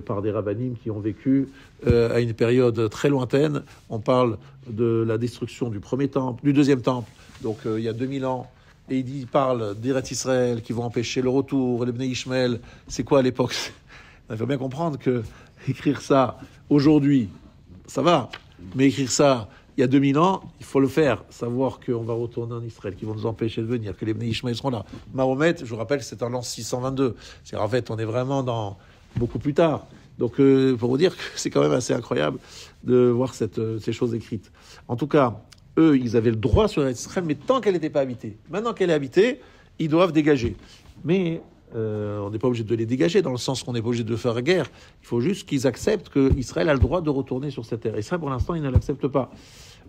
par des rabbanim qui ont vécu à une période très lointaine. On parle de la destruction du premier temple, du deuxième temple, donc il y a 2000 ans. Et il parle d'Eretz Israël qui vont empêcher le retour, les Bnei Ishmael. C'est quoi à l'époque? Il faut bien comprendre que écrire ça aujourd'hui, ça va, mais écrire ça il y a 2000 ans, il faut le faire. Savoir qu'on va retourner en Israël, qu'ils vont nous empêcher de venir, que les Bnei Ishmael seront là. Mahomet, je vous rappelle, c'est en l'an 622. C'est en fait, on est vraiment dans beaucoup plus tard. Donc, pour vous dire que c'est quand même assez incroyable de voir ces choses écrites. En tout cas, eux, ils avaient le droit sur Israël, mais tant qu'elle n'était pas habitée. Maintenant qu'elle est habitée, ils doivent dégager. Mais on n'est pas obligé de les dégager, dans le sens qu'on n'est pas obligé de faire guerre. Il faut juste qu'ils acceptent qu'Israël a le droit de retourner sur cette terre. Et ça, pour l'instant, ils ne l'acceptent pas.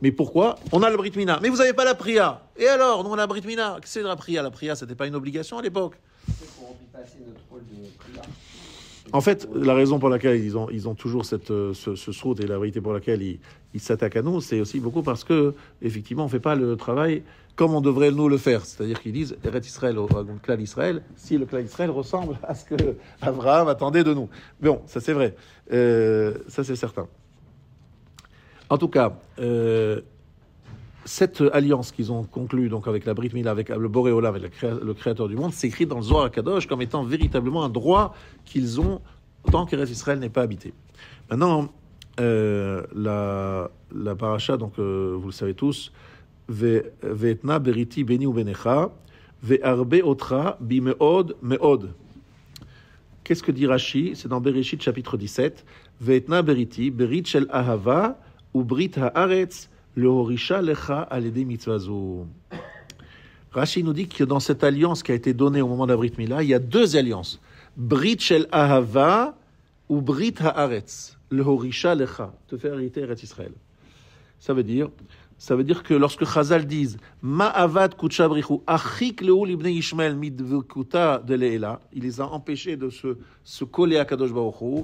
Mais pourquoi? On a le Brit Mila. Mais vous n'avez pas la priya. Et alors, nous, on a la Brit Mila. Qu'est-ce que c'est de la priya? La priya, ce n'était pas une obligation à l'époque. C'est pour remplacer notre rôle de priya. En fait, la raison pour laquelle ils ont toujours ce srout et la vérité pour laquelle ils s'attaquent à nous, c'est aussi beaucoup parce que, effectivement, on ne fait pas le travail comme on devrait nous le faire. C'est-à-dire qu'ils disent Eretz Israël au clan d'Israël, si le clan d'Israël ressemble à ce que Abraham attendait de nous. Mais bon, ça c'est vrai. Ça c'est certain. En tout cas, cette alliance qu'ils ont conclue donc avec la Brit Mila, avec le Boré Olam, avec le Créateur du monde, s'écrit dans le Zohar HaKadosh comme étant véritablement un droit qu'ils ont tant qu'Eretz Israël n'est pas habité. Maintenant, la paracha, donc vous le savez tous, Ve'etna beriti beni ubenecha, ve'arbe otra bimeod meod. Qu'est-ce que dit Rashi? C'est dans Bereshit chapitre 17. Ve'etna beriti, berit shel ahava, ou brit haaretz, le horisha lecha aledei mitzvazo. Rashi nous dit que dans cette alliance qui a été donnée au moment de la Brit Mila, il y a deux alliances. Brit shel ahava, ou brit haaretz, le horisha lecha, te faire hériter Eretz Israël. Ça veut dire que lorsque Chazal disent Ma'avad Kutsha Brichu, Achik Leou Libnei Ishmael Midvekuta de Leila, il les a empêchés de se coller à Kadosh Baruch Hu,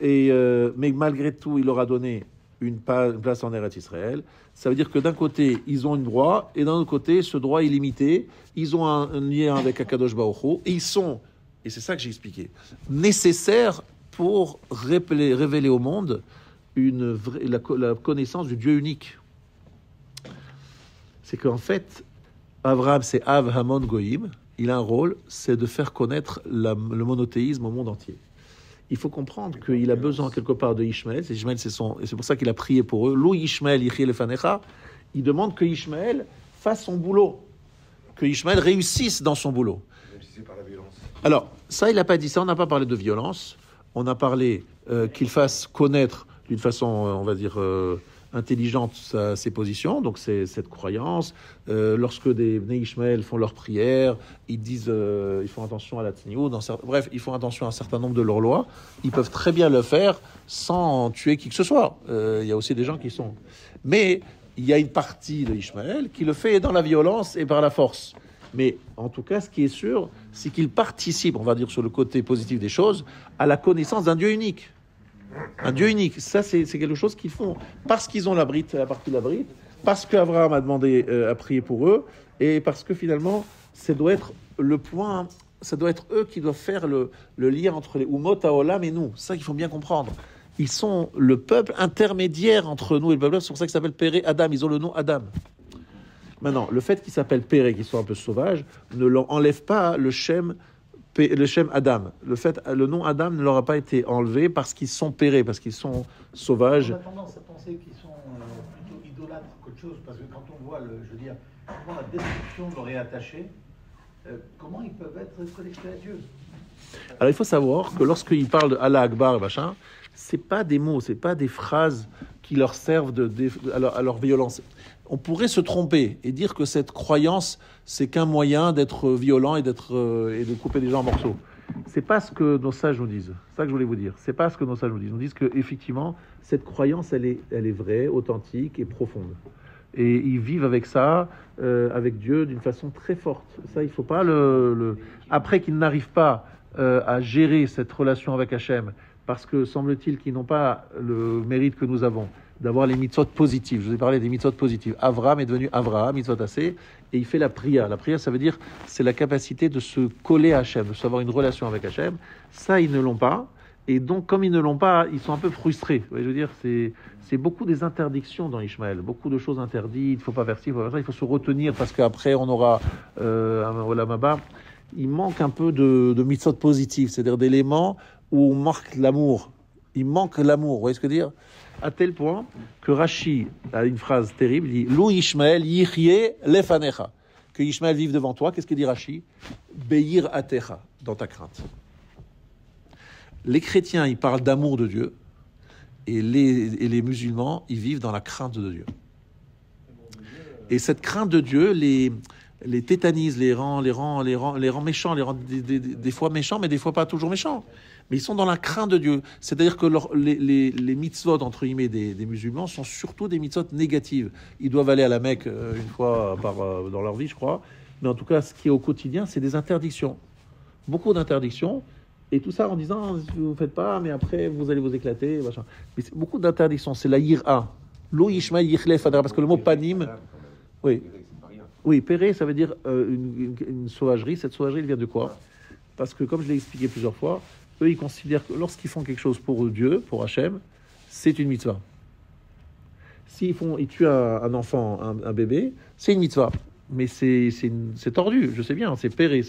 mais malgré tout, il leur a donné une place en Eretz Israël. Ça veut dire que d'un côté, ils ont un droit, et d'un autre côté, ce droit est limité. Ils ont un lien avec Akadosh Baruch Hu, et ils sont, et c'est ça que j'ai expliqué, nécessaires pour révéler au monde la connaissance du Dieu unique. C'est qu'en fait, Avraham, c'est Av Hamon Goïm. Il a un rôle, c'est de faire connaître le monothéisme au monde entier. Il faut comprendre qu'il a besoin quelque part de Ishmaël. Ishmaël, et c'est pour ça qu'il a prié pour eux. Lou Ishmaël yichye lefanecha. Il demande que Ishmaël fasse son boulot, que Ishmaël réussisse dans son boulot. Même si c'est par la violence. Alors, ça, il n'a pas dit ça. On n'a pas parlé de violence. On a parlé qu'il fasse connaître d'une façon, on va dire, intelligente ses positions, donc c'est cette croyance. Lorsque des Bnei Ishmael font leurs prières, ils disent, ils font attention à la tsniout, bref, ils font attention à un certain nombre de leurs lois. Ils peuvent très bien le faire sans tuer qui que ce soit. Il y a aussi des gens qui sont... Mais il y a une partie de Ishmael qui le fait dans la violence et par la force. Mais en tout cas, ce qui est sûr, c'est qu'ils participent, on va dire sur le côté positif des choses, à la connaissance d'un Dieu unique. Un Dieu unique, ça c'est quelque chose qu'ils font parce qu'ils ont la partie de la brite, parce qu'Abraham a demandé à prier pour eux, et parce que finalement, ça doit être le point, ça doit être eux qui doivent faire le lien entre les Umot Haolam et nous. C'est ça qu'il faut bien comprendre. Ils sont le peuple intermédiaire entre nous et le peuple, c'est pour ça qu'ils s'appellent Péré Adam, ils ont le nom Adam. Maintenant, le fait qu'ils s'appellent Péré, qu'ils soient un peu sauvages, ne leur enlève pas le Shem Adam. Le nom Adam ne leur a pas été enlevé parce qu'ils sont pérés, parce qu'ils sont sauvages. On a tendance à penser qu'ils sont plutôt idolâtres qu'autre chose, parce que quand on voit la destruction de leur est attachée, comment ils peuvent être connectés à Dieu? Alors il faut savoir que lorsqu'ils parlent de Allah Akbar, machin, c'est pas des mots, c'est pas des phrases qui leur servent à leur violence. On pourrait se tromper et dire que cette croyance, c'est qu'un moyen d'être violent et de couper des gens en morceaux. C'est pas ce que nos sages nous disent. C'est ça que je voulais vous dire. C'est pas ce que nos sages nous disent. Ils nous disent que effectivement, cette croyance, elle est vraie, authentique et profonde. Et ils vivent avec ça, avec Dieu, d'une façon très forte. Ça, il faut pas Après qu'ils n'arrivent pas à gérer cette relation avec Hachem, parce que semble-t-il qu'ils n'ont pas le mérite que nous avons d'avoir les mitzvot positives. Je vous ai parlé des mitzvot positives. Avraham est devenu Avraham, mitzvot assez, et il fait la prière. La prière, ça veut dire, c'est la capacité de se coller à Hachem, de savoir une relation avec Hachem. Ça, ils ne l'ont pas. Et donc, comme ils ne l'ont pas, ils sont un peu frustrés. Je veux dire, c'est beaucoup des interdictions dans Ishmaël. Beaucoup de choses interdites. Il ne faut pas faire ci, il faut pas faire ça. Il faut se retenir parce qu'après, on aura un Olam Haba. Il manque un peu de mitzvot positives, c'est-à-dire d'éléments où on marque l'amour. Il manque l'amour, vous voyez ce que je veux dire? À tel point que Rashi a une phrase terrible, il dit « Lou Ishmael yichye lefanecha » que Ishmael vive devant toi. Qu'est-ce qu'il dit Rashi? « Beir atecha » dans ta crainte. Les chrétiens, ils parlent d'amour de Dieu, et les musulmans, ils vivent dans la crainte de Dieu. Et cette crainte de Dieu les tétanise, les rend méchants, les rend des fois méchants, mais des fois pas toujours méchants. Mais ils sont dans la crainte de Dieu. C'est-à-dire que les mitzvot, entre guillemets, des musulmans sont surtout des mitzvot négatives. Ils doivent aller à la Mecque une fois dans leur vie, je crois. Mais en tout cas, ce qui est au quotidien, c'est des interdictions. Beaucoup d'interdictions. Et tout ça en disant, vous ne faites pas, mais après, vous allez vous éclater. Machin. Mais c'est beaucoup d'interdictions. C'est la yir'a. Lo yishmael yichle fadra. Parce que le mot panim... Oui. Oui, péré, ça veut dire une sauvagerie. Cette sauvagerie, elle vient de quoi? Parce que, comme je l'ai expliqué plusieurs fois, eux, ils considèrent que lorsqu'ils font quelque chose pour Dieu, pour Hachem, c'est une mitzvah. Ils tuent un enfant, un bébé, c'est une mitzvah. Mais c'est tordu, je sais bien, c'est péré.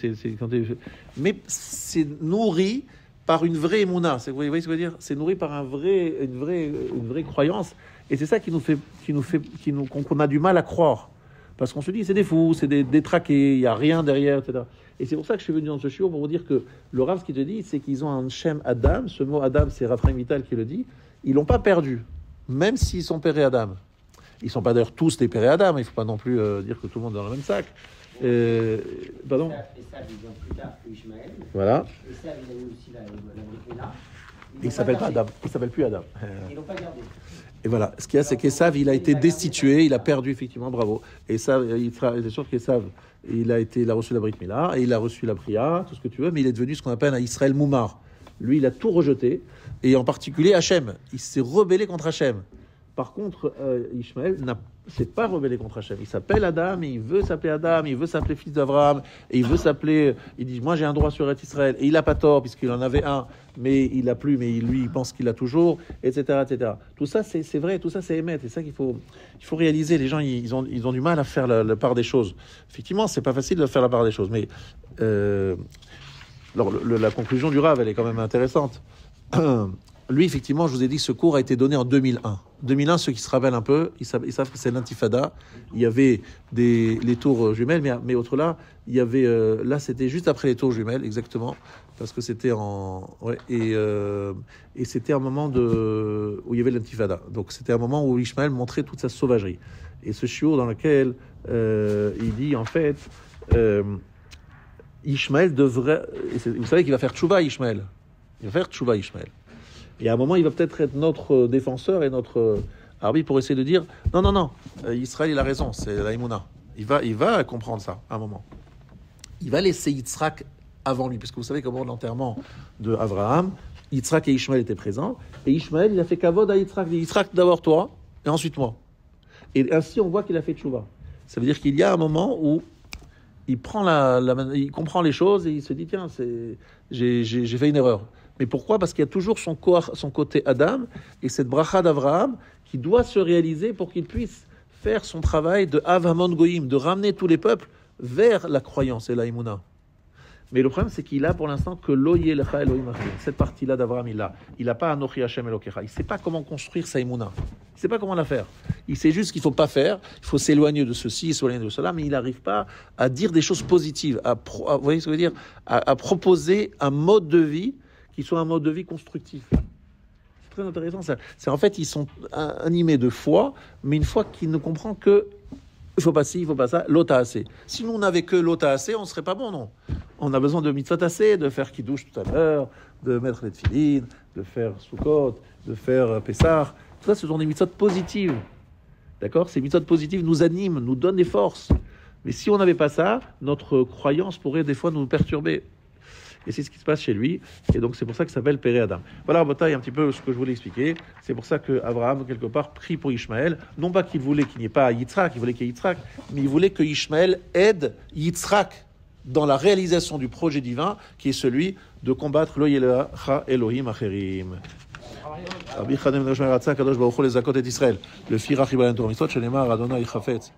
Mais c'est nourri par une vraie émouna. Vous voyez ce que je veux dire? C'est nourri par une vraie croyance. Et c'est ça qu'on a du mal à croire. Parce qu'on se dit, c'est des fous, c'est des détraqués, il n'y a rien derrière, etc. Et c'est pour ça que je suis venu dans ce shiur pour vous dire que le Rav, ce qu'il te dit, c'est qu'ils ont un Shem Adam. Ce mot Adam, c'est Raphaël Vital qui le dit. Ils l'ont pas perdu, même s'ils sont pérés Adam. Ils sont pas d'ailleurs tous des pérés Adam. Il faut pas non plus dire que tout le monde est dans le même sac. Pardon. Et ça, ils ont plus tard que Ishmaël. Voilà. Et ça, il a eu aussi la Brikmila. Il s'appelle pas Adam. Il s'appelle plus Adam. Ils l'ont pas gardé. Et voilà. Ce qu'il y a, c'est qu'Esav, il a été destitué, il a perdu effectivement. Bravo. Et ça, c'est sûr qu'Esav, il a reçu la Brit Mila, et il a reçu la Bria, tout ce que tu veux, mais il est devenu ce qu'on appelle un Israël Moumar. Lui, il a tout rejeté, et en particulier Hachem. Il s'est rebellé contre Hachem. Par contre, Ishmaël s'est pas rebellé contre Hachem. Il s'appelle Adam, et il veut s'appeler Adam, il veut s'appeler fils d'Abraham, et il veut s'appeler. Il dit, moi j'ai un droit sur Eretz Israël, et il a pas tort puisqu'il en avait un, mais il a plus, mais lui il pense qu'il a toujours, etc., etc. Tout ça c'est vrai, tout ça c'est émettre, et ça qu'il faut réaliser. Les gens ils ont du mal à faire la part des choses. Effectivement, c'est pas facile de faire la part des choses, mais alors la conclusion du Rav, elle est quand même intéressante. Lui, effectivement, je vous ai dit, ce cours a été donné en 2001. 2001, ceux qui se rappellent un peu, ils savent que c'est l'intifada. Il y avait les tours jumelles, mais autre là, il y avait là, c'était juste après les tours jumelles, exactement, parce que c'était et c'était un moment où il y avait l'intifada. Donc c'était un moment où Ishmaël montrait toute sa sauvagerie. Et ce shiur dans lequel il dit en fait, Ishmaël devrait, vous savez qu'il va faire tchouva, Ishmaël. Il va faire tchouva, Ishmaël. Et à un moment, il va peut-être être notre défenseur et notre arbitre pour essayer de dire non, Israël, il a raison, c'est la Emouna. Il va comprendre ça à un moment. Il va laisser Yitzhak avant lui, parce que vous savez comment l'enterrement de Abraham, Yitzhak et Ishmaël étaient présents, et Ishmaël, il a fait kavod à Yitzhak. Yitzhak d'abord toi, et ensuite moi. Et ainsi, on voit qu'il a fait tchouva. Ça veut dire qu'il y a un moment où il prend il comprend les choses et il se dit tiens, j'ai fait une erreur. Mais pourquoi ? Parce qu'il y a toujours son côté Adam et cette bracha d'Avraham qui doit se réaliser pour qu'il puisse faire son travail de Avamon Goïm, de ramener tous les peuples vers la croyance et la Emouna. Mais le problème, c'est qu'il a pour l'instant que l'Oye Lecha Elohim Achim. Cette partie-là d'Avraham, il n'a pas Anochi Hashem Elokecha. Il ne sait pas comment construire sa Emouna. Il ne sait pas comment la faire. Il sait juste qu'il ne faut pas faire, il faut s'éloigner de ceci, s'éloigner de cela, mais il n'arrive pas à dire des choses positives, vous voyez ce que je veux dire, à proposer un mode de vie qui soit un mode de vie constructif. C'est très intéressant ça. C'est en fait, ils sont animés de foi, mais une foi qui ne comprend que il faut pas ci, il faut pas ça, l'ota assez. Si nous on n'avait que l'ota assez, on serait pas bon, non. On a besoin de mitzvot assez, de faire kiddush tout à l'heure, de mettre les tefilines, de faire soukot, de faire pessar. Tout ça, ce sont des mitzvot positives. D'accord ? Ces mitzvot positives nous animent, nous donnent des forces. Mais si on n'avait pas ça, notre croyance pourrait des fois nous perturber. Et c'est ce qui se passe chez lui. Et donc, c'est pour ça que ça s'appelle Péré Adam. Voilà, Botaï, un petit peu ce que je voulais expliquer. C'est pour ça qu'Abraham, quelque part, prie pour Ishmaël. Non pas qu'il voulait qu'il n'y ait pas Yitzhak, il voulait qu'il y ait Yitzhak, mais il voulait que Ishmaël aide Yitzhak dans la réalisation du projet divin, qui est celui de combattre lo yelecha Elohim acherim. Rabbi Chanem Nashmer Ratzak, Kadosh Baruch Hu les Zakot et Israël. Le Firach Ibayen Torah Mitzvot, Shenemar Adonai Chafetz.